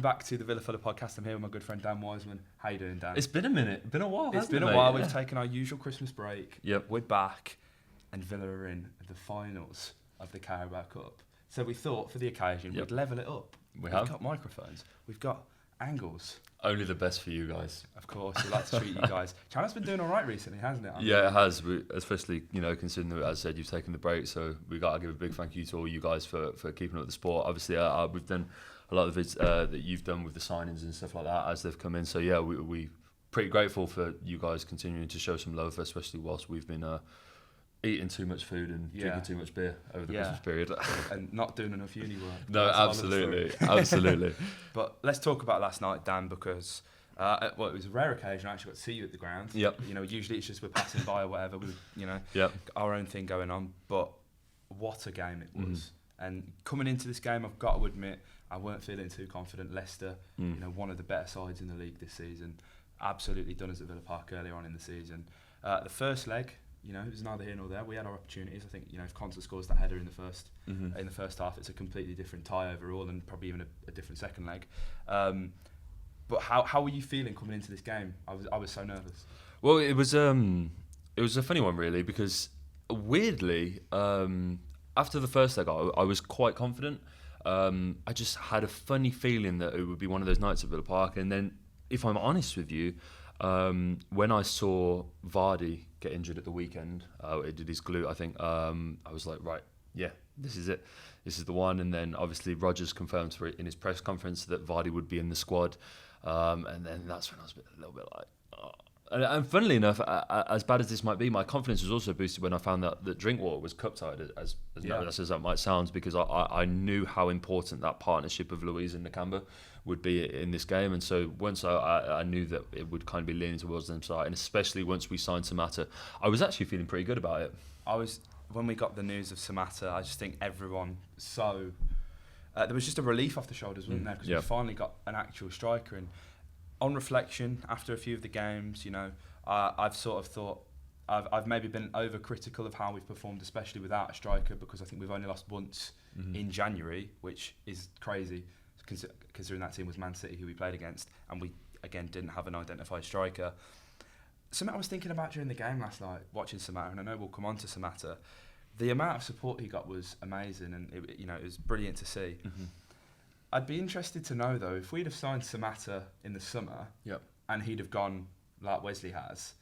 back to the Villa Fuller podcast. I'm here with my good friend Dan Wiseman. How you doing, Dan? It's been a minute. Been a while. It's been a while. We've taken our usual Christmas break. Yep. We're back, and Villa are in the finals of the Carabao Cup. So we thought, for the occasion, we'd level it up. We've got microphones. We've got angles. Only the best for you guys. Of course, we like to treat you guys. China's been doing all right recently, hasn't it? Yeah, it has. Especially, considering that, as I said, you've taken the break. So we got to give a big thank you to all you guys for keeping up the sport. Obviously, we've done a lot of the vids that you've done with the signings and stuff like that as they've come in. So yeah, we pretty grateful for you guys continuing to show some love, especially whilst we've been eating too much food and drinking too much beer over the Christmas period. And not doing enough uni work. No, absolutely. But let's talk about last night, Dan, because it was a rare occasion I actually got to see you at the ground. Yep. Usually it's just we're passing by or whatever, with our own thing going on. But what a game it was. And coming into this game, I've got to admit, I weren't feeling too confident. Leicester, one of the better sides in the league this season, absolutely done us at Villa Park earlier on in the season. The first leg, it was neither here nor there. We had our opportunities. I think, if Conte scores that header in the first half, it's a completely different tie overall, and probably even a different second leg. But how were you feeling coming into this game? I was so nervous. Well, it was a funny one really, because weirdly, after the first leg, I was quite confident. I just had a funny feeling that it would be one of those nights at Villa Park, and then, if I'm honest with you, when I saw Vardy get injured at the weekend, it did his glute, I think, I was like, right, yeah, this is it. This is the one. And then obviously Rodgers confirmed in his press conference that Vardy would be in the squad. And then that's when I was a little bit like, oh. And funnily enough, as bad as this might be, my confidence was also boosted when I found out that Drinkwater was cup tied, as nervous as that might sound, because I knew how important that partnership of Luiz and Nakamba would be in this game. And so once I knew that it would kind of be leaning towards them side, and especially once we signed Samatta, I was actually feeling pretty good about it. When we got the news of Samatta, I just think everyone there was just a relief off the shoulders, wasn't there? Because we finally got an actual striker. And on reflection, after a few of the games, I've sort of thought I've maybe been overcritical of how we've performed, especially without a striker, because I think we've only lost once in January, which is crazy, considering that team was Man City, who we played against, and we again didn't have an identified striker. Something I was thinking about during the game last night, watching Samatta, and I know we'll come on to Samatta, the amount of support he got was amazing, and it was brilliant to see. I'd be interested to know, though, if we'd have signed Samatta in the summer, and he'd have gone like Wesley has,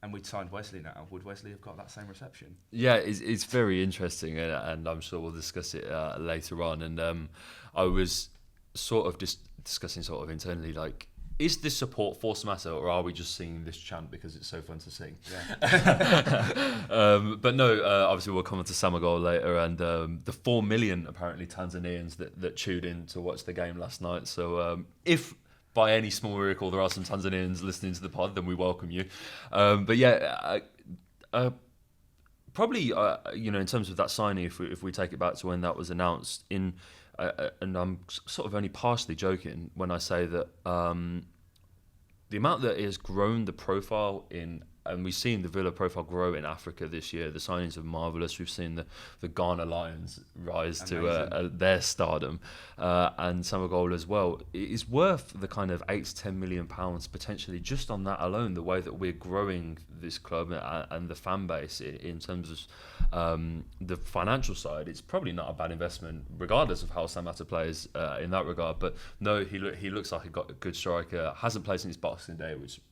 and we'd signed Wesley now, would Wesley have got that same reception? Yeah, it's very interesting, and I'm sure we'll discuss it later on. And I was sort of just discussing sort of internally, like, is this support for Samatta, or are we just singing this chant because it's so fun to sing? Yeah. But no, obviously we'll come on to Samagol later, and the 4 million apparently Tanzanians that tuned in to watch the game last night. So if by any small miracle there are some Tanzanians listening to the pod, then we welcome you. But yeah, probably in terms of that signing, if we take it back to when that was announced in. And I'm sort of only partially joking when I say that the amount that it has grown the profile in, and we've seen the Villa profile grow in Africa this year. The signings are marvellous. We've seen the Ghana Lions rise to their stardom, and Samagol as well. It is worth the kind of £8 to £10 million potentially just on that alone. The way that we're growing this club and the fan base in terms of the financial side, it's probably not a bad investment, regardless of how Samatta plays in that regard. But no, he looks like a good striker. Hasn't played since Boxing Day, which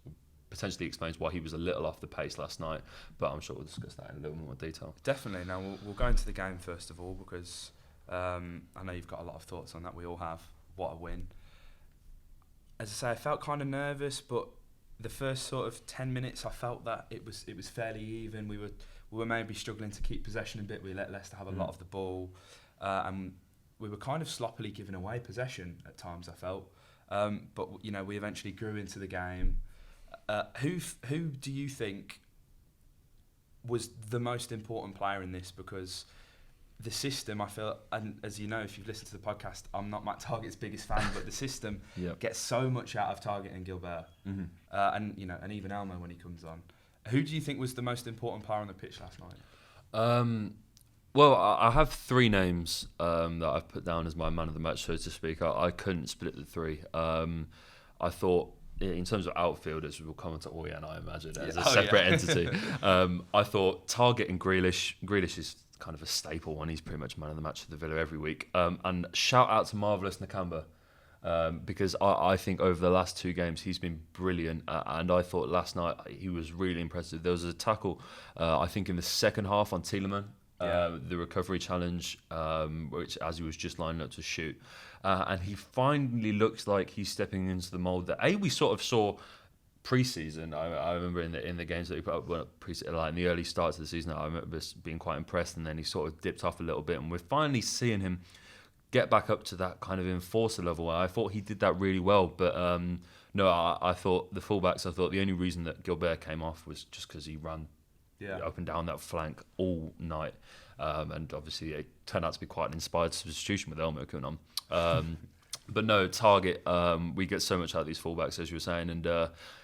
potentially explains why he was a little off the pace last night, but I'm sure we'll discuss that in a little more detail. Definitely. Now we'll go into the game first of all, because I know you've got a lot of thoughts on that. We all have. What a win! As I say, I felt kind of nervous, but the first sort of 10 minutes, I felt that it was fairly even. We were maybe struggling to keep possession a bit. We let Leicester have a lot of the ball, and we were kind of sloppily giving away possession at times, I felt. But we eventually grew into the game. Who do you think was the most important player in this? Because the system, I feel, and as you know, if you've listened to the podcast, I'm not Matt Targett's biggest fan, but the system gets so much out of Targett and Gilbert, and even Elmo when he comes on. Who do you think was the most important player on the pitch last night? Well, I have three names that I've put down as my man of the match, so to speak. I couldn't split the three. I thought, in terms of outfielders, we'll come on to Orjan, I imagine, as a separate entity. I thought Targett and Grealish. Grealish is kind of a staple one. He's pretty much man of the match for the Villa every week. And shout out to Marvellous Nakamba. Because I think over the last two games he's been brilliant, and I thought last night he was really impressive. There was a tackle, I think in the second half on Tielemans, the recovery challenge, which as he was just lining up to shoot, and he finally looks like he's stepping into the mould that we sort of saw pre-season. I remember in the games that he put up, like in the early starts of the season, I remember being quite impressed, and then he sort of dipped off a little bit, and we're finally seeing him get back up to that kind of enforcer level. I thought he did that really well, but no, I thought the fullbacks, I thought the only reason that Gilbert came off was just because he ran up and down that flank all night, and obviously it turned out to be quite an inspired substitution with Elmo coming on. But no, Targett, we get so much out of these fullbacks, as you were saying, and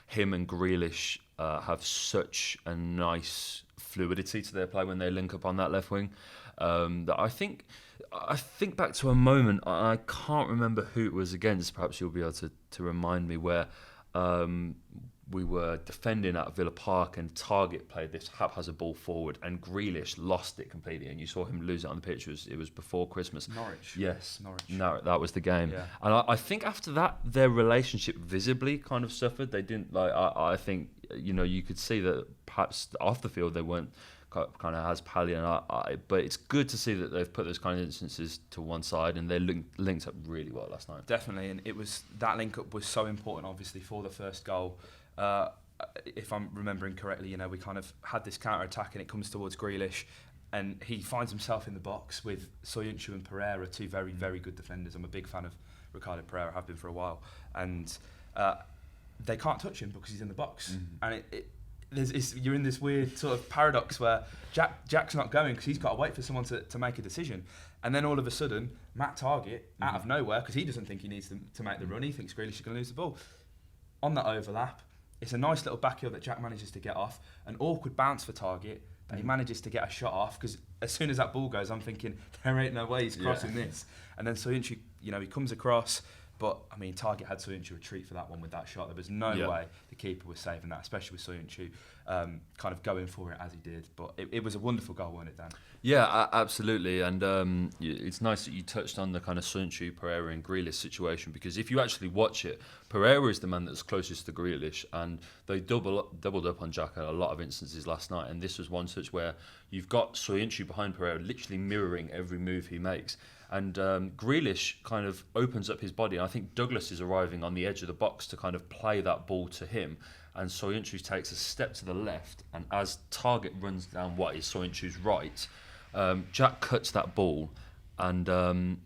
him and Grealish have such a nice fluidity to their play when they link up on that left wing, that I think back to a moment, I can't remember who it was against, perhaps you'll be able to remind me, where we were defending at Villa Park and Targett played this haphazard ball forward and Grealish lost it completely, and you saw him lose it on the pitch. It was before Christmas. Norwich. Yes. Norwich. No, that was the game. Yeah. And I think after that, their relationship visibly kind of suffered. They didn't, like, I think, you could see that perhaps off the field they weren't kind of as pally, but it's good to see that they've put those kind of instances to one side and they linked up really well last night. Definitely, and that link up was so important, obviously, for the first goal. If I'm remembering correctly, we kind of had this counter attack and it comes towards Grealish, and he finds himself in the box with Soyuncu and Pereira, two very, very good defenders. I'm a big fan of Ricardo Pereira, have been for a while, and they can't touch him because he's in the box, and you're in this weird sort of paradox where Jack's not going because he's got to wait for someone to make a decision, and then all of a sudden Matt Targett out of nowhere, because he doesn't think he needs to make the run, he thinks Grealish is going to lose the ball on that overlap. It's a nice little back heel that Jack manages to get off, an awkward bounce for Targett that he manages to get a shot off, because as soon as that ball goes I'm thinking there ain't no way he's crossing this, and then Soyuncu, he comes across. But, I mean, Targett had Soyuncu retreat for that one with that shot. There was no way the keeper was saving that, especially with Soyuncu kind of going for it as he did. But it was a wonderful goal, wasn't it, Dan? Yeah, absolutely. And it's nice that you touched on the kind of Soyuncu, Pereira and Grealish situation, because if you actually watch it, Pereira is the man that's closest to Grealish, and they doubled up on Jack at a lot of instances last night. And this was one such where you've got Soyuncu behind Pereira, literally mirroring every move he makes. And Grealish kind of opens up his body. And I think Douglas is arriving on the edge of the box to kind of play that ball to him. And Soyuncu takes a step to the left. And as Targett runs down what is Soyuncu's right, Jack cuts that ball. And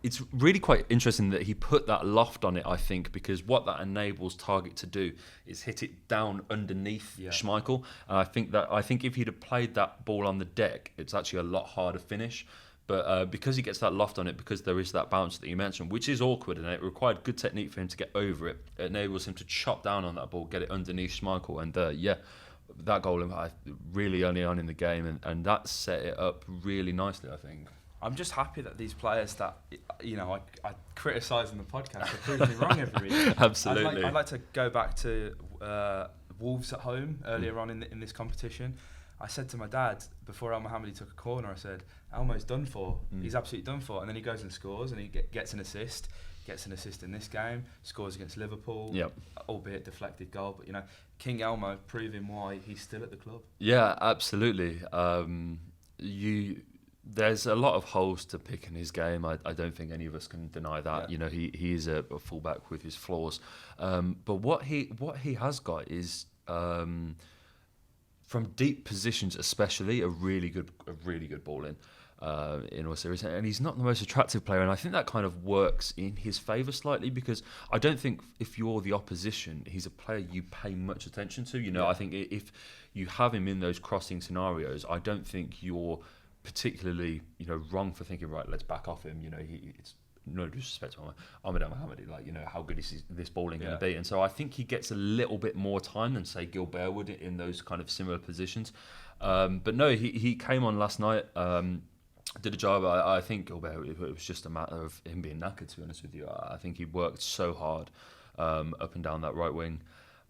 it's really quite interesting that he put that loft on it, I think, because what that enables Targett to do is hit it down underneath Schmeichel. And I think if he'd have played that ball on the deck, it's actually a lot harder finish. But because he gets that loft on it, because there is that bounce that you mentioned, which is awkward, and it required good technique for him to get over it, it enables him to chop down on that ball, get it underneath Schmeichel, and that goal really early on in the game, and that set it up really nicely, I think. I'm just happy that these players that, I criticise in the podcast are proving me wrong every week. Absolutely. I'd like to go back to Wolves at home earlier on in this competition. I said to my dad, before El Mohammadi took a corner, I said, Elmo's done for. He's absolutely done for. And then he goes and scores, and he gets an assist. Gets an assist in this game, scores against Liverpool, albeit deflected goal. But, King Elmo proving why he's still at the club. Yeah, absolutely. There's a lot of holes to pick in his game. I don't think any of us can deny that. Yeah. He is a fullback with his flaws. But what he has got is... from deep positions, especially, a really good ball in all seriousness, and he's not the most attractive player, and I think that kind of works in his favour slightly, because I don't think if you're the opposition, he's a player you pay much attention to. I think if you have him in those crossing scenarios, I don't think you're particularly wrong for thinking, right, let's back off him. It's no disrespect to Ahmed Al-Mohammadi, like, you know, how good is this balling going to be? And so I think he gets a little bit more time than, say, Gilbert would in those kind of similar positions. But no, he came on last night, did a job. I think Gilbert, it was just a matter of him being knackered, to be honest with you. I think he worked so hard up and down that right wing.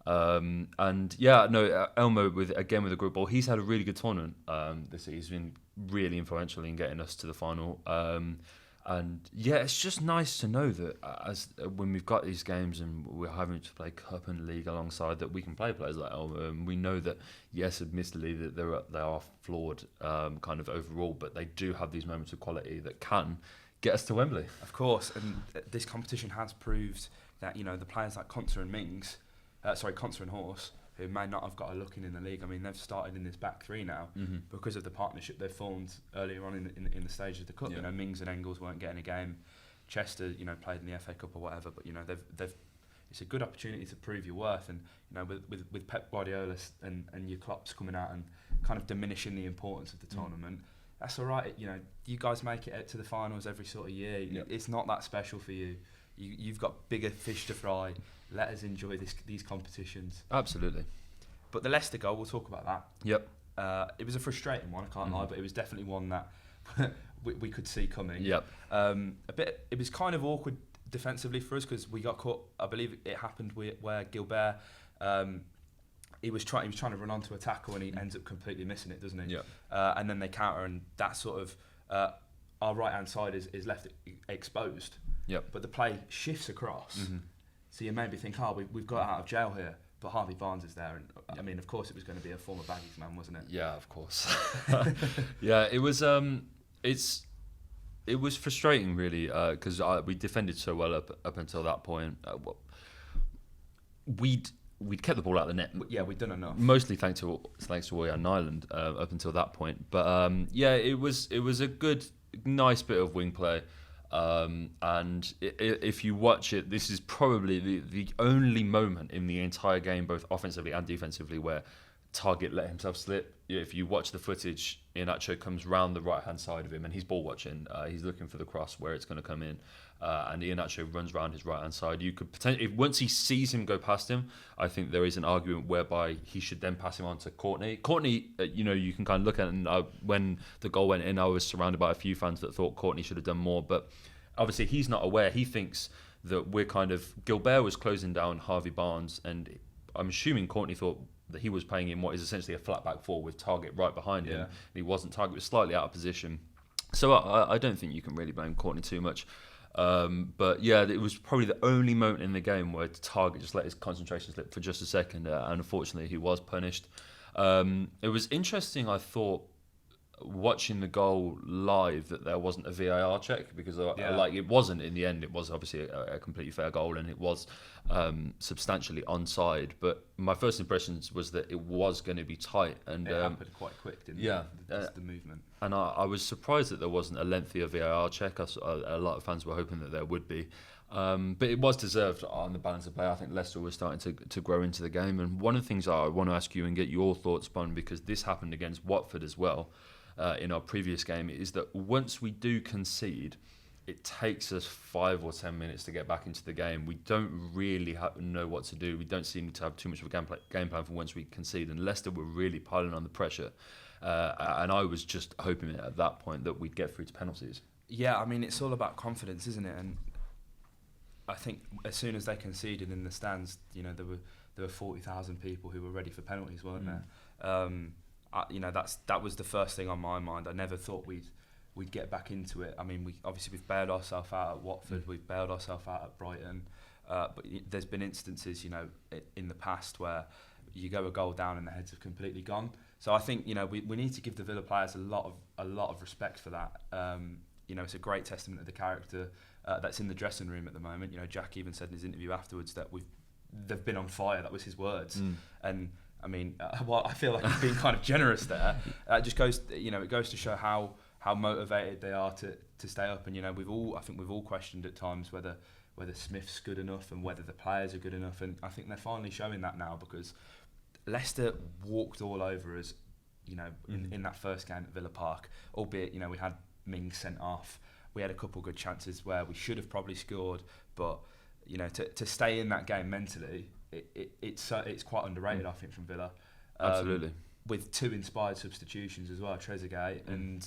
And yeah, no, Elmo with a group ball. He's had a really good tournament this season. He's been really influential in getting us to the final. And yeah, it's just nice to know that when we've got these games and we're having to play Cup and League alongside, that we can play players like Elmo. And we know that, yes, admittedly, that they are flawed kind of overall, but they do have these moments of quality that can get us to Wembley. Of course, and this competition has proved that, you know, the players like Konsa and Mings, Konsa and Horse, who may not have got a look in the league. I mean, they've started in this back three now because of the partnership they've formed earlier on in the stage of the Cup. Yeah. You know, Mings and Engels weren't getting a game. Chester, you know, played in the FA Cup or whatever, but, you know, they've it's a good opportunity to prove your worth. And, you know, with Pep Guardiola and your Klopps coming out and kind of diminishing the importance of the tournament, that's all right. You know, you guys make it out to the finals every sort of year. Yep. It's not that special for you. You've got bigger fish to fry. Let us enjoy these competitions. Absolutely. But the Leicester goal, we'll talk about that. Yep. It was a frustrating one, I can't lie, but it was definitely one that we could see coming. Yep. It was kind of awkward defensively for us because we got caught. I believe it happened where Gilbert, he was trying to run onto a tackle and he ends up completely missing it, doesn't he? Yep. And then they counter, and that sort of our right hand side is left exposed. Yep. But the play shifts across. So you maybe think, we've got out of jail here. But Harvey Barnes is there, and I mean, of course, it was going to be a former Baggies man, wasn't it? Yeah, of course. Yeah, it was. It was frustrating, really, because we defended so well up until that point. We'd kept the ball out of the net. Yeah, we'd done enough. Mostly thanks to Royan Nyland up until that point. But yeah, it was a good, nice bit of wing play. And if you watch it, this is probably the only moment in the entire game, both offensively and defensively, where Targett let himself slip. If you watch the footage, Iheanacho comes round the right hand side of him and he's ball watching. He's looking for the cross where it's going to come in, and Iheanacho runs round his right hand side. You could potentially, once he sees him go past him, I think there is an argument whereby he should then pass him on to Courtney. Courtney, you know, you can kind of look at it, and when the goal went in, I was surrounded by a few fans that thought Courtney should have done more, but obviously he's not aware. He thinks that we're kind of, Gilbert was closing down Harvey Barnes, and I'm assuming Courtney thought that he was playing in what is essentially a flat back four with Targett right behind him. He wasn't. Targett was slightly out of position. So I don't think you can really blame Courtney too much. But yeah, it was probably the only moment in the game where Targett just let his concentration slip for just a second, and unfortunately he was punished. It was interesting, I thought, watching the goal live, that there wasn't a VAR check, because like it wasn't in the end. It was obviously a completely fair goal, and it was substantially onside. But my first impressions was that it was going to be tight, and it happened quite quick, didn't it? The movement. And I was surprised that there wasn't a lengthier VAR check. A lot of fans were hoping that there would be. But it was deserved on the balance of play. I think Leicester was starting to grow into the game. And one of the things I want to ask you and get your thoughts on, because this happened against Watford as well, in our previous game, is that once we do concede, it takes us 5 or 10 minutes to get back into the game. We don't really know what to do. We don't seem to have too much of a game plan for once we concede. And Leicester were really piling on the pressure. And I was just hoping at that point that we'd get through to penalties. Yeah, I mean, it's all about confidence, isn't it? And I think as soon as they conceded in the stands, you know, there were 40,000 people who were ready for penalties, weren't there? You know, that was the first thing on my mind. I never thought we'd get back into it. I mean, we've bailed ourselves out at Watford, we've bailed ourselves out at Brighton, but there's been instances, you know, in the past where you go a goal down and the heads have completely gone. So I think, you know, we need to give the Villa players a lot of respect for that. You know, it's a great testament of the character that's in the dressing room at the moment. You know, Jack even said in his interview afterwards that they've been on fire. That was his words, and. I mean, I feel like he's being kind of generous there. It just goes, you know, it goes to show how motivated they are to stay up. And you know, I think we've all questioned at times whether Smith's good enough and whether the players are good enough. And I think they're finally showing that now, because Leicester walked all over us, you know, in that first game at Villa Park. Albeit, you know, we had Mings sent off. we had a couple good chances where we should have probably scored, but you know, to stay in that game mentally, it's quite underrated, I think, from Villa. Absolutely. With 2 inspired substitutions as well, Trezeguet and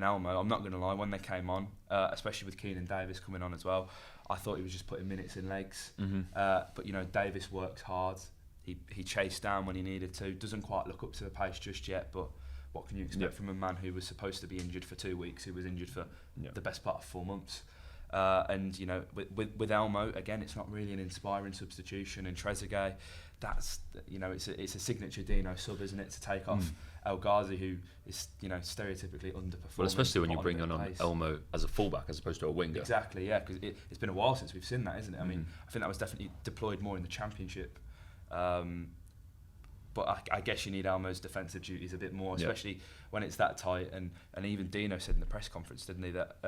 Elmo. I'm not going to lie, when they came on, especially with Keenan Davis coming on as well, I thought he was just putting minutes in legs. But you know, Davis works hard. He chased down when he needed to. Doesn't quite look up to the pace just yet, but what can you expect from a man who was supposed to be injured for 2 weeks, who was injured for the best part of 4 months? And you know, with Elmo, again, it's not really an inspiring substitution. And Trezeguet, that's, you know, it's a signature Dino sub, isn't it, to take off El Ghazi, who is, you know, stereotypically underperforming. Well, especially when you bring on Elmo as a fullback as opposed to a winger. Exactly, yeah, because it's been a while since we've seen that, isn't it? I mean, I think that was definitely deployed more in the Championship. But I guess you need Elmo's defensive duties a bit more, especially when it's that tight. And even Dino said in the press conference, didn't he, that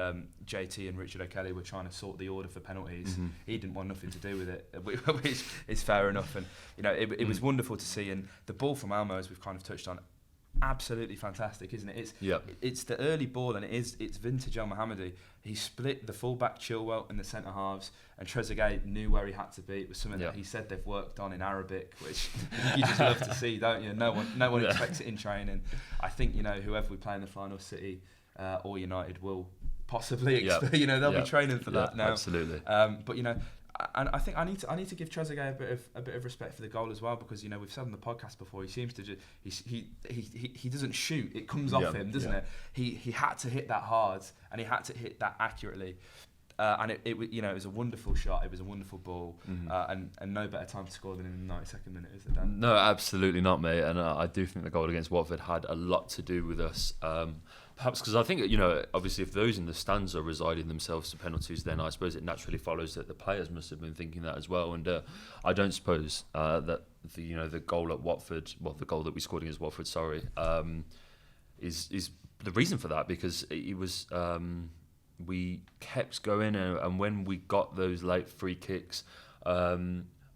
JT and Richard O'Kelly were trying to sort the order for penalties. He didn't want nothing to do with it, which is fair enough. And you know, it was wonderful to see. And the ball from Elmo, as we've kind of touched on, absolutely fantastic, isn't it? It's the early ball, and it's vintage El Mohammadi. He split the fullback Chilwell and the centre halves, and Trezeguet knew where he had to be. It was something that he said they've worked on in Arabic, which you just love to see, don't you? No one expects it in training. I think, you know, whoever we play in the final, City or United, will possibly you know, they'll be training for that now. Absolutely. But you know, and I think I need to give Trezeguet a bit of respect for the goal as well, because you know, we've said on the podcast before, he seems to just he doesn't shoot, it comes off him, doesn't it? He had to hit that hard, and he had to hit that accurately, and it you know, it was a wonderful shot, it was a wonderful ball, and no better time to score than in the 92nd minute, is it, Dan? No, absolutely not, mate. And I do think the goal against Watford had a lot to do with us. Perhaps because I think, you know, obviously if those in the stands are residing themselves to penalties, then I suppose it naturally follows that the players must have been thinking that as well. And I don't suppose that the goal at Watford, the goal that we scored against Watford, is the reason for that, because it was we kept going, and when we got those late free kicks, I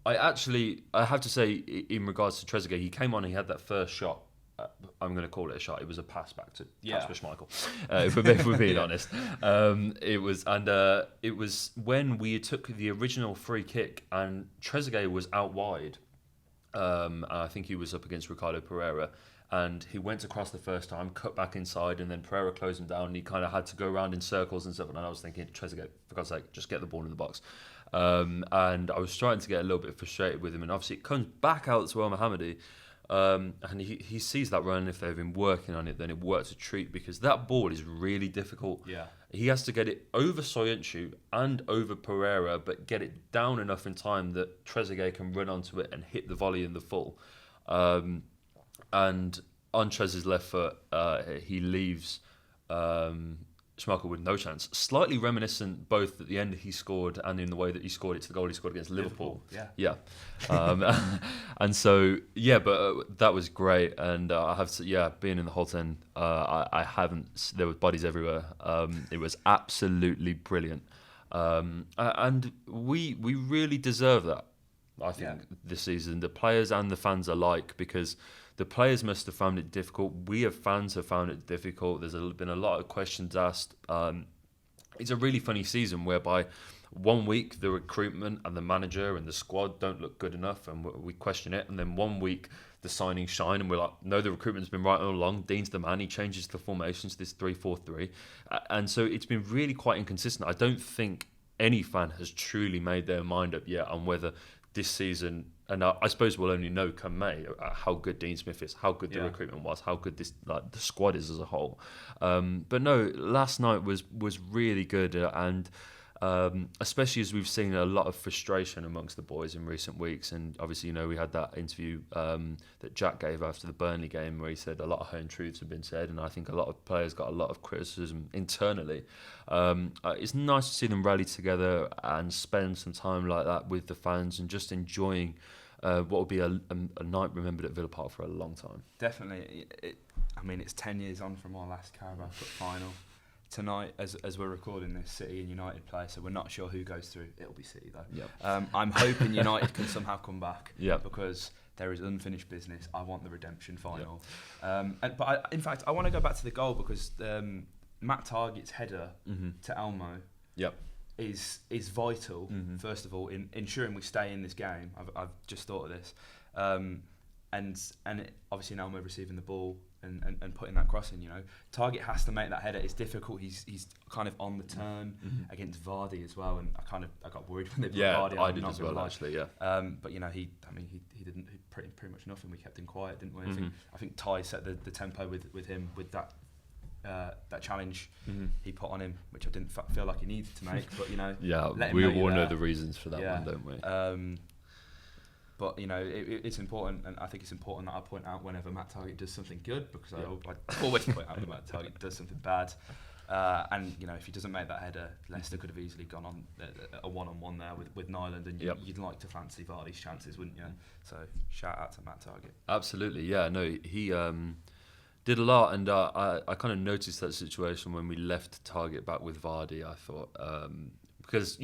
have to say, in regards to Trezeguet, he came on, he had that first shot. I'm going to call it a shot. It was a pass back to Kasper Schmeichel, if we're being honest. It was when we took the original free kick, and Trezeguet was out wide. I think he was up against Ricardo Pereira, and he went across the first time, cut back inside, and then Pereira closed him down, and he kind of had to go around in circles and stuff. And I was thinking, Trezeguet, for God's sake, just get the ball in the box. And I was starting to get a little bit frustrated with him, and obviously it comes back out to El Mohammadi. And he sees that run. If they've been working on it, then it works a treat, because that ball is really difficult. He has to get it over Soyuncu and over Pereira, but get it down enough in time that Trezeguet can run onto it and hit the volley in the full. And on Trez's left foot, he leaves Schmeichel with no chance. Slightly reminiscent both at the end he scored and in the way that he scored it to the goal he scored against Liverpool. And so, but that was great. And I have to, being in the Holte, I haven't, there were bodies everywhere. It was absolutely brilliant. And we really deserve that, I think, this season. The players and the fans alike, because the players must have found it difficult. We as fans have found it difficult. There's been a lot of questions asked. It's a really funny season whereby 1 week the recruitment and the manager and the squad don't look good enough, and we question it. And then 1 week the signings shine, and we're like, no, the recruitment's been right all along. Dean's the man. He changes the formations, this 3-4-3. And so it's been really quite inconsistent. I don't think any fan has truly made their mind up yet on whether this season, and I suppose we'll only know come May how good Dean Smith is, how good the recruitment was, how good this the squad is as a whole. But no, last night was really good, and especially as we've seen a lot of frustration amongst the boys in recent weeks. And obviously, you know, we had that interview that Jack gave after the Burnley game where he said a lot of home truths have been said, and I think a lot of players got a lot of criticism internally. It's nice to see them rally together and spend some time like that with the fans and just enjoying what will be a night remembered at Villa Park for a long time. Definitely. I mean, it's 10 years on from our last Carabao Cup final. Tonight, as we're recording this, City and United play, so we're not sure who goes through. It'll be City though. I'm hoping United can somehow come back, because there is unfinished business. I want the redemption final. In fact, I want to go back to the goal, because Matt Targett's header to Elmo is vital, first of all, in ensuring we stay in this game. I've just thought of this. And obviously Elmo receiving the ball and putting that cross in, Targett has to make that header. It's difficult. He's kind of on the turn against Vardy as well, and I got worried when they put Vardy on. I did as well, actually. But he didn't pretty much nothing. We kept him quiet, didn't we? I think Ty set the tempo with him with that challenge he put on him, which I didn't feel like he needed to make. But we all know the reasons for that one, don't we? But it's important, and I think it's important that I point out whenever Matt Targett does something good, because I always point out when Matt Targett does something bad. And if he doesn't make that header, Leicester could have easily gone on a one-on-one there with Nyland, and you'd like to fancy Vardy's chances, wouldn't you? So shout out to Matt Targett. Absolutely, yeah. No, he did a lot, and I kind of noticed that situation when we left Targett back with Vardy. I thought because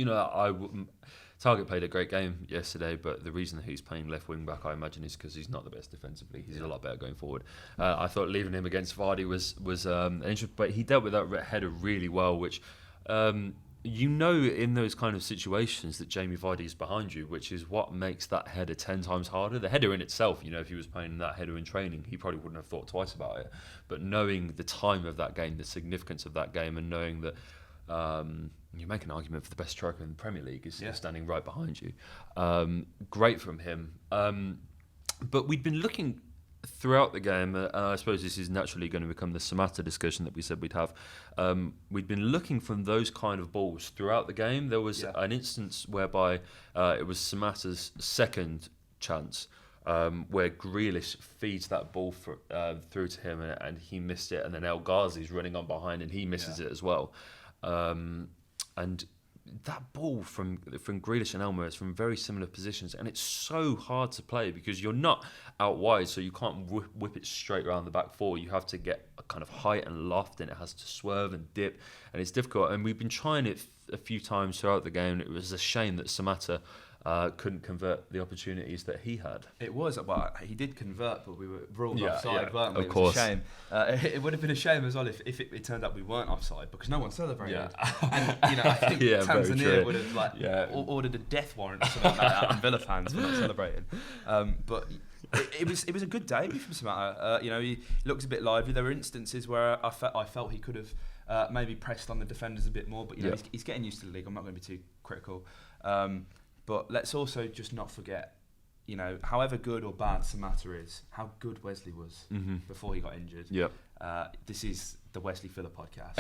Targett played a great game yesterday, but the reason that he's playing left wing back, I imagine, is because he's not the best defensively. He's a lot better going forward. I thought leaving him against Vardy was an interesting, but he dealt with that header really well, which in those kind of situations that Jamie Vardy is behind you, which is what makes that header 10 times harder. The header in itself, if he was playing that header in training, he probably wouldn't have thought twice about it. But knowing the time of that game, the significance of that game, and knowing that you make an argument for the best striker in the Premier League is standing right behind you. Great from him. But we'd been looking throughout the game, and I suppose this is naturally going to become the Samatta discussion that we said we'd have. We'd been looking for those kind of balls throughout the game. There was an instance whereby it was Samatta's second chance, where Grealish feeds that ball through to him, and he missed it, and then El Ghazi's running on behind and he misses it as well. And that ball from Grealish and Elmo is from very similar positions, and it's so hard to play because you're not out wide, so you can't whip it straight around the back four. You have to get a kind of height and loft, and it has to swerve and dip, and it's difficult. And we've been trying it a few times throughout the game. It was a shame that Samatta couldn't convert the opportunities that he had. It was, well, he did convert, but we were ruled offside, weren't we? Of course. It was a shame. It would have been a shame as well if it turned out we weren't offside, because no one celebrated. And I think Tanzania would have ordered a death warrant or something like that on Villa fans for not celebrating. But it was a good debut from Samatta. He looks a bit lively. There were instances where I felt he could have maybe pressed on the defenders a bit more, but he's getting used to the league. I'm not going to be too critical. But let's also just not forget, however good or bad Samatta is, how good Wesley was before he got injured. Yep. This is the Wesley Filler podcast.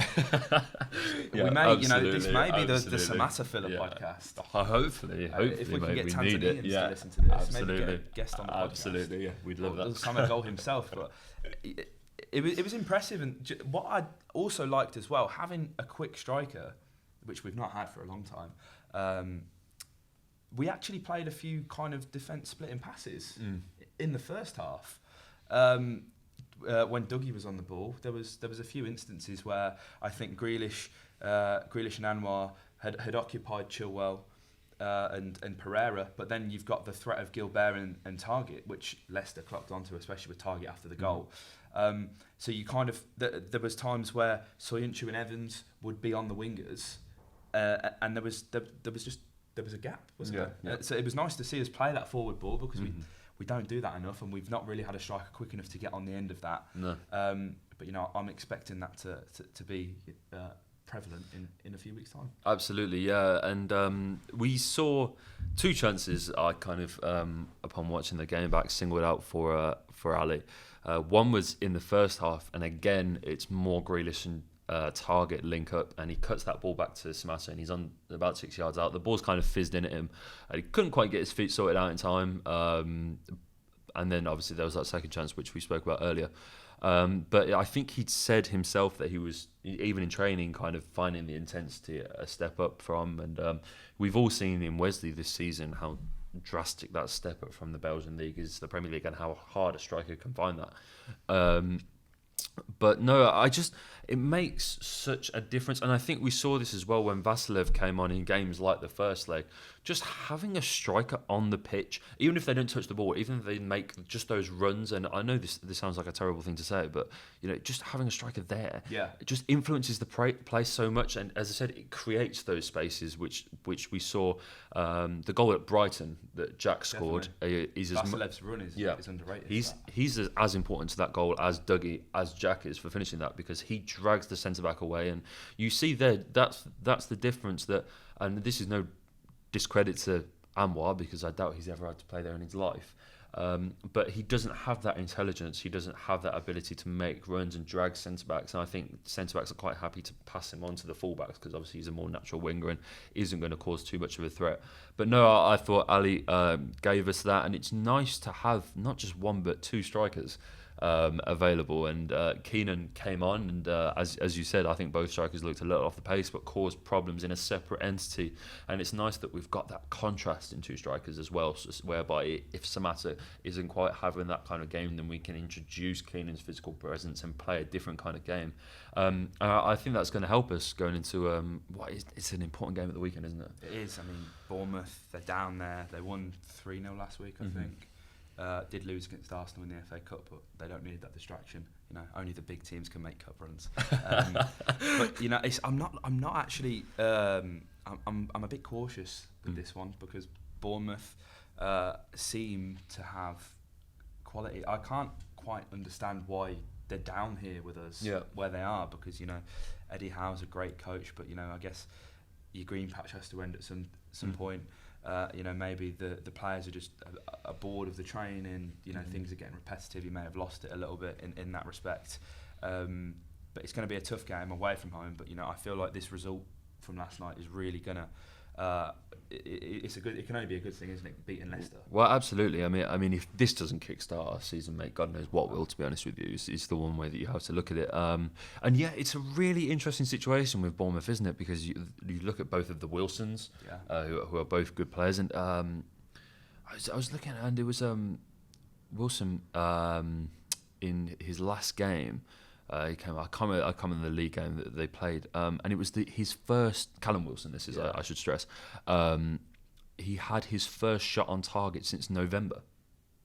This may be the Samatta Filler podcast. Hopefully, if we can get Tanzanians to listen to this, maybe get a guest on the podcast. Absolutely, yeah, we'd love that. Samuel Goal himself, but it was impressive, and what I also liked as well, having a quick striker, which we've not had for a long time. We actually played a few kind of defence splitting passes in the first half. When Dougie was on the ball, there was a few instances where I think Grealish and Anwar had occupied Chilwell and Pereira, but then you've got the threat of Gilbert and Targett, which Leicester clocked onto, especially with Targett after the goal. So you kind of there was times where Soyuncu and Evans would be on the wingers, and there was a gap, wasn't there? Yeah. So it was nice to see us play that forward ball, because we don't do that enough, and we've not really had a striker quick enough to get on the end of that. No. But I'm expecting that to be prevalent in a few weeks' time. Absolutely, yeah. And we saw two chances I kind of, upon watching the game back, singled out for Ali. One was in the first half, and again, it's more Grealish and Targett link up, and he cuts that ball back to Samatta, and he's on about 6 yards out. The ball's kind of fizzed in at him. He couldn't quite get his feet sorted out in time. And then obviously there was that second chance, which we spoke about earlier. But I think he'd said himself that he was, even in training, kind of finding the intensity a step up from. And we've all seen in Wesley this season how drastic that step up from the Belgian league is, the Premier League, and how hard a striker can find that. But no, it makes such a difference. And I think we saw this as well when Vasilev came on in games like the first leg, just having a striker on the pitch, even if they don't touch the ball, even if they make just those runs, and I know this sounds like a terrible thing to say, but just having a striker there, it just influences the play so much. And as I said, it creates those spaces which we saw. The goal at Brighton that Jack scored is Vasilev's run is underrated. He's as important to that goal as Dougie, as Jack is for finishing that, because he drags the centre back away, and you see there that's the difference. And this is no discredit to Anwar, because I doubt he's ever had to play there in his life. But he doesn't have that intelligence. He doesn't have that ability to make runs and drag centre-backs. And I think centre-backs are quite happy to pass him on to the full-backs, because obviously he's a more natural winger and isn't going to cause too much of a threat. But no, I thought Ali gave us that. And it's nice to have not just one but two strikers available. And Keenan came on, and as you said, I think both strikers looked a little off the pace but caused problems in a separate entity. And it's nice that we've got that contrast in two strikers as well, so whereby if Samatta isn't quite having that kind of game, then we can introduce Keenan's physical presence and play a different kind of game. I think that's going to help us going into it's an important game at the weekend, isn't it? It is. I mean, Bournemouth, they're down there. They won 3-0 last week, I think. Did lose against Arsenal in the FA Cup, but they don't need that distraction. Only the big teams can make cup runs. But I'm not actually. I'm a bit cautious with this one, because Bournemouth seem to have quality. I can't quite understand why they're down here with us where they are, because Eddie Howe's a great coach, but I guess your green patch has to end at some point. Maybe the players are just bored of the training. Things are getting repetitive. You may have lost it a little bit in that respect. But it's going to be a tough game away from home. But I feel like this result from last night is really going to. It can only be a good thing, isn't it? Beating Leicester. Well, absolutely. I mean, if this doesn't kickstart our season, mate, God knows what will. To be honest with you, is the one way that you have to look at it. And it's a really interesting situation with Bournemouth, isn't it? Because you look at both of the Wilsons, who are both good players, and I was looking at, and it was Wilson in his last game. He came. I come in the league game that they played, and it was his first. Callum Wilson, this is I should stress. He had his first shot on target since November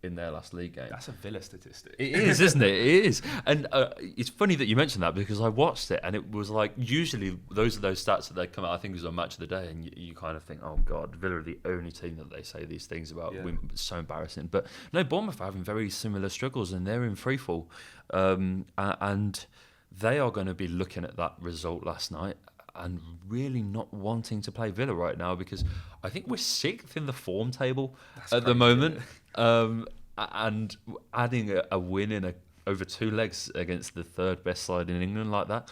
in their last league game. That's a Villa statistic. It is, isn't it? It is, and it's funny that you mentioned that, because I watched it, and it was like, usually those are those stats that they come out. I think it was on Match of the Day, and you kind of think, oh God, Villa are the only team that they say these things about. It's so embarrassing. But no, Bournemouth are having very similar struggles, and they're in freefall. And they are going to be looking at that result last night and really not wanting to play Villa right now, because I think we're 6th in the form table at the moment. And adding a win in over 2 legs against the 3rd best side in England like that.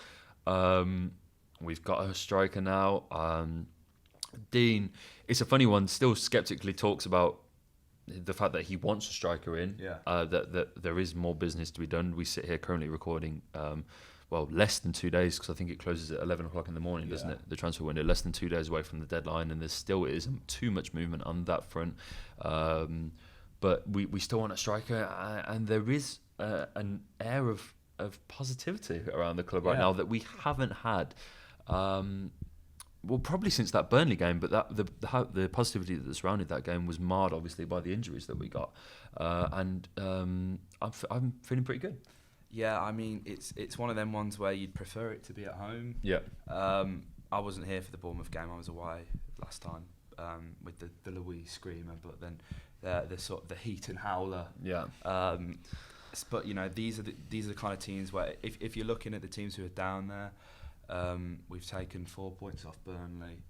We've got a striker now. Dean, it's a funny one, still sceptically talks about the fact that he wants a striker in, that there is more business to be done. We sit here currently recording, less than 2 days, because I think it closes at 11 o'clock in the morning, doesn't it? The transfer window, less than 2 days away from the deadline, and there still isn't too much movement on that front. But we still want a striker, and there is an air of positivity around the club right now that we haven't had. Probably since that Burnley game, but the positivity that surrounded that game was marred, obviously, by the injuries that we got, and I'm feeling pretty good. Yeah, I mean, it's one of them ones where you'd prefer it to be at home. Yeah. I wasn't here for the Bournemouth game. I was away last time with the Louise Screamer, but then the sort of the Heaton Howler. Yeah. But these are the kind of teams where if you're looking at the teams who are down there. We've taken 4 points off Burnley.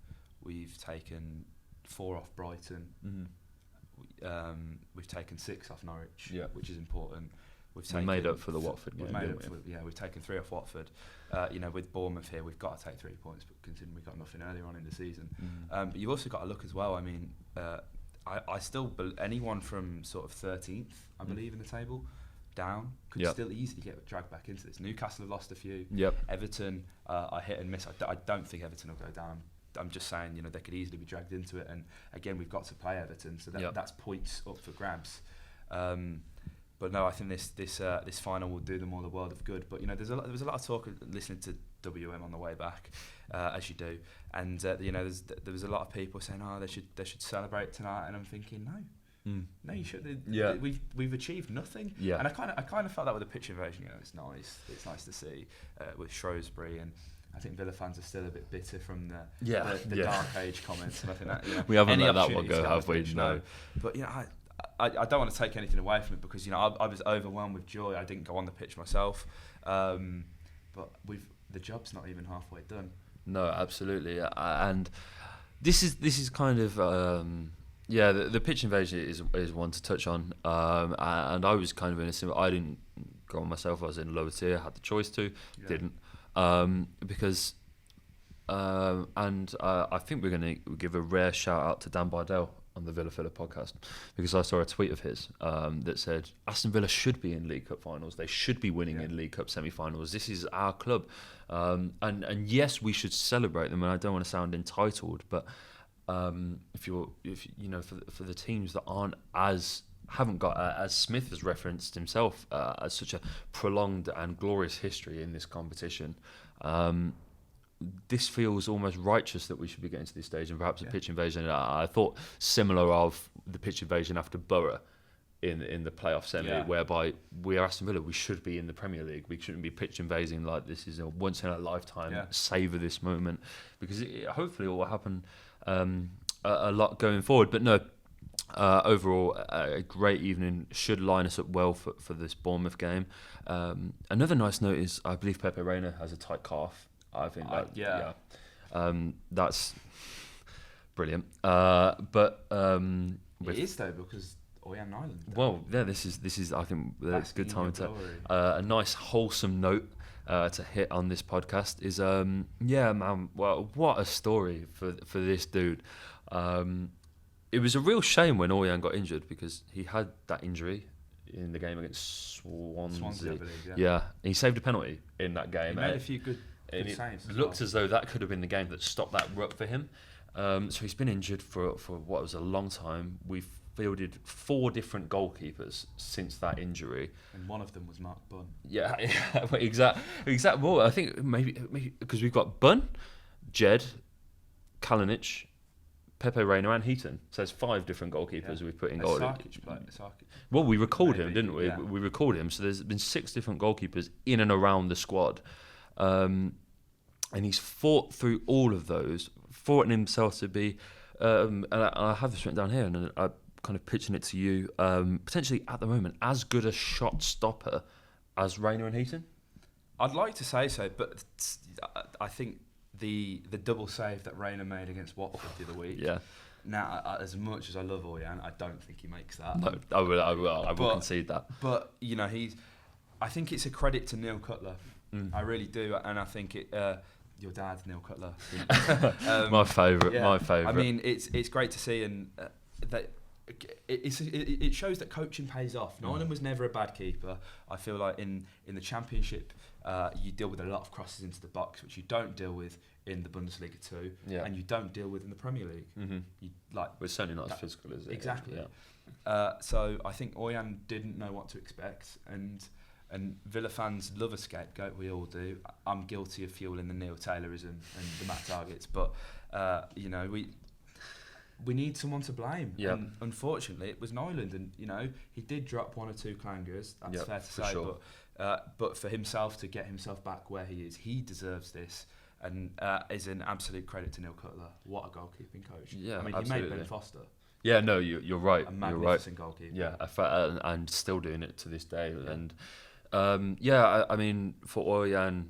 We've taken 4 off Brighton. Mm-hmm. We've taken 6 off Norwich, which is important. We made up for the Watford game. We've taken 3 off Watford. With Bournemouth here, we've got to take 3 points, but considering we got nothing earlier on in the season. But you've also got to look as well. I mean, I still anyone from sort of 13th, I believe, in the table. Down could still easily get dragged back into this. Newcastle have lost a few. Everton are hit and miss. I don't think Everton will go down. I'm just saying, they could easily be dragged into it. And again, we've got to play Everton, so that's points up for grabs. But no, I think this final will do them all the world of good. But there was a lot of talk listening to WM on the way back, as you do. And you know, there was a lot of people saying, "Oh, they should celebrate tonight," and I'm thinking, no, you should. Yeah. We've achieved nothing. Yeah. And I kind of felt that with the pitch invasion. You know, it's nice to see with Shrewsbury, and I think Villa fans are still a bit bitter from the Dark Age comments. And I think that, you know, we haven't any let that one opportunity to go, have we? pitch, No. But you know, I don't want to take anything away from it, because you know I was overwhelmed with joy. I didn't go on the pitch myself, but the job's not even halfway done. No, absolutely, and this is kind of the pitch invasion is one to touch on, and I was kind of in a similar. I didn't go on myself. I was in lower tier, had the choice to, didn't, because. And I think we're going to give a rare shout out to Dan Bardell on the Villa Filler podcast, because I saw a tweet of his that said Aston Villa should be in League Cup finals. They should be winning in League Cup semi-finals. This is our club, and yes, we should celebrate them. And I don't want to sound entitled, but if you know, for the teams that haven't got, as Smith has referenced himself, as such a prolonged and glorious history in this competition. This feels almost righteous that we should be getting to this stage, and perhaps a pitch invasion. I thought similar of the pitch invasion after Borough in the playoff semi, whereby we are Aston Villa, we should be in the Premier League. We shouldn't be pitch invading like this is a once in a lifetime. Savour this moment, because hopefully it will happen a lot going forward. But no, overall a great evening, should line us up well for this Bournemouth game. Another nice note is I believe Pepe Reina has a tight calf. I think that's brilliant. But it is though, because Oyan Island. Well, yeah, this is I think that's a good time to a nice wholesome note to hit on this podcast is man. Well, what a story for this dude. It was a real shame when Oyan got injured, because he had that injury in the game against Swansea. I believe, he saved a penalty in that game. He made a few good saves. It looked as though that could have been the game that stopped that rut for him. So he's been injured for what was a long time. We've fielded 4 different goalkeepers since that injury, and one of them was Mark Bunn. Yeah, exact. Well, I think maybe because we've got Bunn, Jed, Kalinic, Pepe Reina and Heaton. So there's 5 different goalkeepers we've put in goal. Well, we recalled him, didn't we? Yeah. We recalled him. So there's been 6 different goalkeepers in and around the squad. And he's fought through all of those, fought in himself to be, and I have this written down here, and I'm kind of pitching it to you, potentially at the moment, as good a shot stopper as Reina and Heaton? I'd like to say so, but I think the double save that Reina made against Watford the other week. Yeah. Now, as much as I love Oyan, I don't think he makes that. No, I will concede that. But you know, I think it's a credit to Neil Cutler. I really do, and I think your dad, Neil Cutler. My favourite. I mean, it's great to see, and that it shows that coaching pays off. Nyland was never a bad keeper. I feel like in the Championship, you deal with a lot of crosses into the box, which you don't deal with in the Bundesliga 2, and you don't deal with in the Premier League. You, it's certainly not as physical, is it? Exactly. Yeah. So I think Oyan didn't know what to expect, and Villa fans love a scapegoat. We all do. I'm guilty of fueling the Neil Taylorism and the Matt Targets, but you know, we need someone to blame. Yep. And unfortunately, it was Nyland, and you know, he did drop 1 or 2 clangers. That's fair to say. Sure. But for himself to get himself back where he is, he deserves this, and is an absolute credit to Neil Cutler. What a goalkeeping coach! Yeah, I mean, absolutely. he made Ben Foster. Yeah, no, you're right. A magnificent goalkeeper. Yeah, and still doing it to this day. Yeah. And I mean, for Oyan,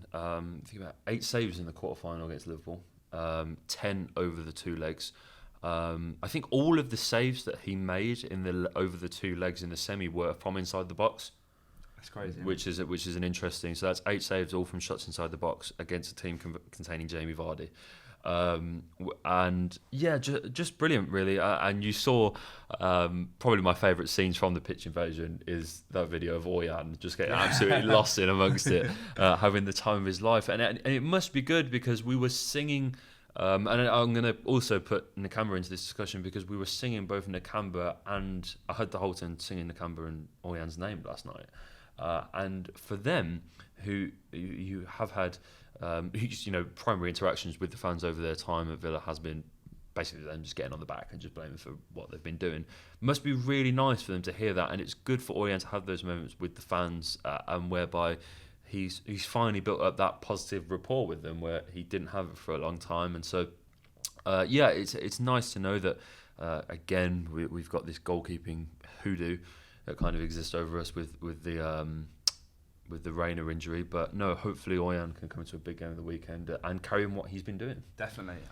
think about 8 saves in the quarterfinal against Liverpool, 10 over the 2 legs. I think all of the saves that he made over the 2 legs in the semi were from inside the box. That's crazy. Which is an interesting. So that's 8 saves, all from shots inside the box against a team containing Jamie Vardy. And yeah, just brilliant, really. And you saw probably my favourite scenes from the pitch invasion is that video of Oyan just getting absolutely lost in amongst it, having the time of his life. And it must be good, because we were singing. And I'm going to also put Nakamba into this discussion, because we were singing both Nakamba and I heard the Holte singing Nakamba and Oyan's name last night. and for them, who you have had, primary interactions with the fans over their time at Villa has been basically them just getting on the back and just blaming for what they've been doing. Must be really nice for them to hear that, and it's good for Oyan to have those moments with the fans, and whereby he's finally built up that positive rapport with them where he didn't have it for a long time. And so it's nice to know that again we've got this goalkeeping hoodoo that kind of exists over us with the Reina injury, but no, hopefully Oyan can come to a big game of the weekend and carry on what he's been doing. Definitely,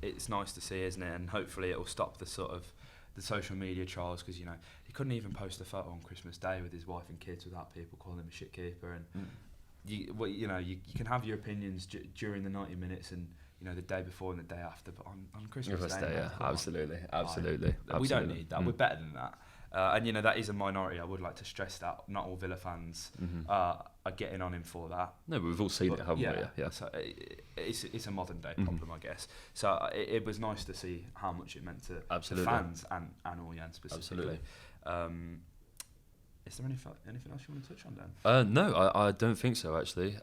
it's nice to see, isn't it? And hopefully it will stop the sort of the social media trials, because he couldn't even post a photo on Christmas Day with his wife and kids without people calling him a shit keeper. And you can have your opinions during the 90 minutes and the day before and the day after, but on Christmas Day, absolutely. We don't need that. We're better than that. And that is a minority. I would like to stress that not all Villa fans are getting on him for that. No, but we've all seen it, haven't we? Yeah. So it's a modern day problem, I guess. So it was nice to see how much it meant to the fans and Oyan specifically. Absolutely. Is there anything else you want to touch on, Dan? No, I don't think so, actually.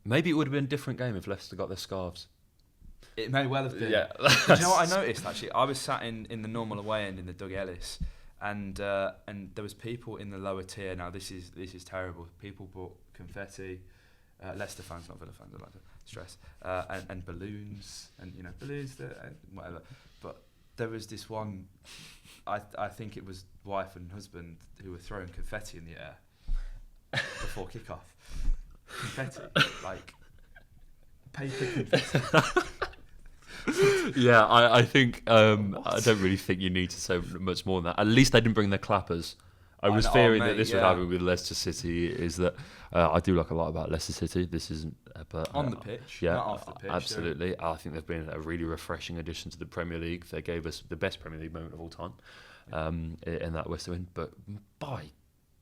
Maybe it would have been a different game if Leicester got their scarves. It may well have been. Yeah. Do you know what I noticed, actually? I was sat in the normal away end in the Doug Ellis, and there was people in the lower tier. Now, this is terrible. People brought confetti. Leicester fans, not Villa fans, I'd like to stress. And balloons, and balloons, and whatever. But there was this one, I think it was wife and husband who were throwing confetti in the air before kickoff. Confetti, like paper confetti. Yeah, I think I don't really think you need to say much more than that. At least they didn't bring their clappers. I was fearing that this would happen with Leicester City. Is that I do like a lot about Leicester City. This isn't, but on the pitch, yeah, not off the pitch. Absolutely. I think they've been a really refreshing addition to the Premier League. They gave us the best Premier League moment of all time in that West End. But by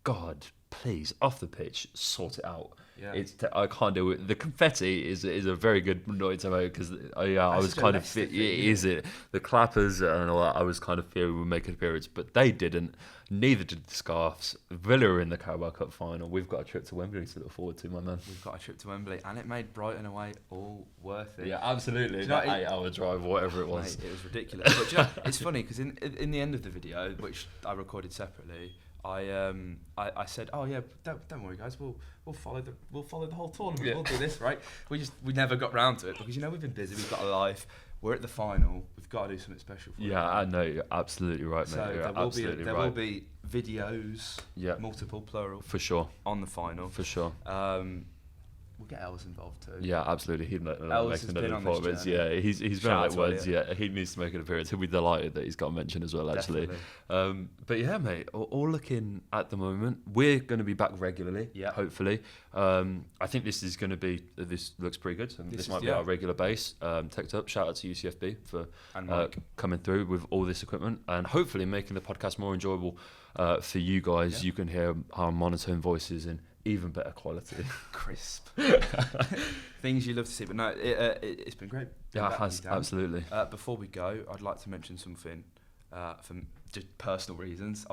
God, please, off the pitch, sort it out. Yeah. I can't do it. The confetti is a very good noise to make, because I was kind of the clappers and all that. I was kind of fearing would make an appearance, but they didn't. Neither did the scarves. Villa are in the Carabao Cup final. We've got a trip to Wembley to look forward to, my man. We've got a trip to Wembley, and it made Brighton away all worth it. Yeah, absolutely. That 8-hour drive, whatever it was. Mate, it was ridiculous. But it's funny, because in the end of the video, which I recorded separately, I said, oh yeah, don't worry guys, we'll follow the whole tournament. Yeah. We'll do this, right? We never got round to it, because we've been busy, we've got a life, we're at the final, we've got to do something special for it. Yeah, I know, you're absolutely right, mate. So there will be videos, multiple, plural, for sure, on the final. For sure. We'll get Els involved too. Yeah, absolutely. He'd make another appearance. Yeah, he's been on words. Yeah, he needs to make an appearance. He'll be delighted that he's got mentioned as well, actually. But yeah, mate, all looking at the moment. We're going to be back regularly, hopefully. I think this looks pretty good. This might be our regular base. Teched up. Shout out to UCFB for coming through with all this equipment and hopefully making the podcast more enjoyable for you guys. Yeah. You can hear our monotone voices in even better quality. Crisp. Things you love to see. But no, it's been great. Yeah, it has, absolutely. Before we go, I'd like to mention something for just personal reasons.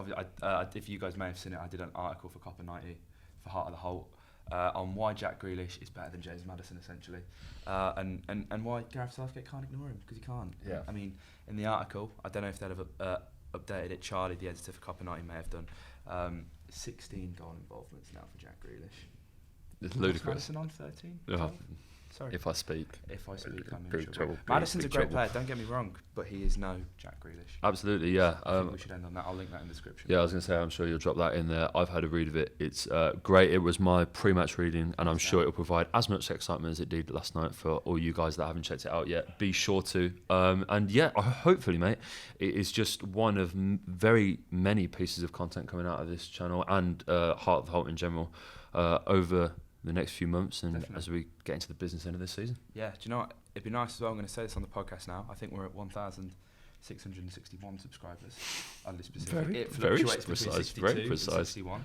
If you guys may have seen it, I did an article for Copper 90 for Heart of the Holte on why Jack Grealish is better than James Maddison, essentially. And why Gareth Southgate can't ignore him, because he can't. Yeah. I mean, in the article, I don't know if they'd have updated it. Charlie, the editor for Copper 90, may have done. 16 goal involvements now for Jack Grealish. It's ludicrous. Maddison on 13? Sorry. If I speak, I'm in trouble. Maddison's a great player, don't get me wrong, but he is no Jack Grealish. Absolutely, yeah. I think we should end on that. I'll link that in the description. Yeah, I was going to say, I'm sure you'll drop that in there. I've had a read of it. It's great. It was my pre-match reading, and I'm sure it'll provide as much excitement as it did last night for all you guys that haven't checked it out yet. Be sure to. And yeah, hopefully, mate, it is just one of very many pieces of content coming out of this channel and Heart of the Holte in general over the next few months and as we get into the business end of this season. Yeah, do you know what? It'd be nice as well. I'm going to say this on the podcast now. I think we're at 1,661 subscribers. Oddly specific. It fluctuates between 62 and 61.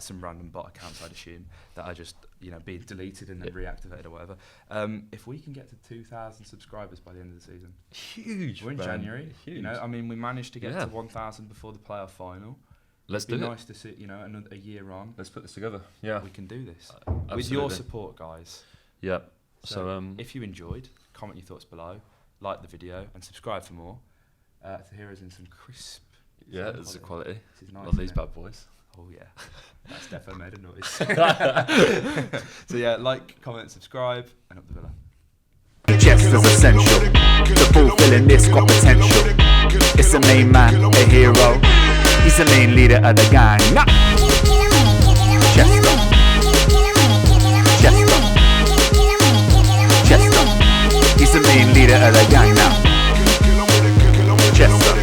Some random bot accounts, I'd assume, that are just being deleted and then reactivated or whatever. If we can get to 2,000 subscribers by the end of the season, huge. We're in January. Huge. We managed to get to 1,000 before the playoff final. Let's do It'd it. be nice to see, a year on. Let's put this together. Yeah. We can do this. Absolutely. With your support, guys. Yeah. So if you enjoyed, comment your thoughts below, like the video, and subscribe for more. To hear us in some crisp. Yeah, it's a quality. This is nice. Love these bad boys. Oh yeah, that's definitely made a noise. So yeah, like, comment, subscribe, and up the Villa. Chester's essential. The ball filling this got potential. It's the main man, a hero. He's the main leader of the gang. Chester. Chester. Chester. He's the main leader of the gang now. Chester.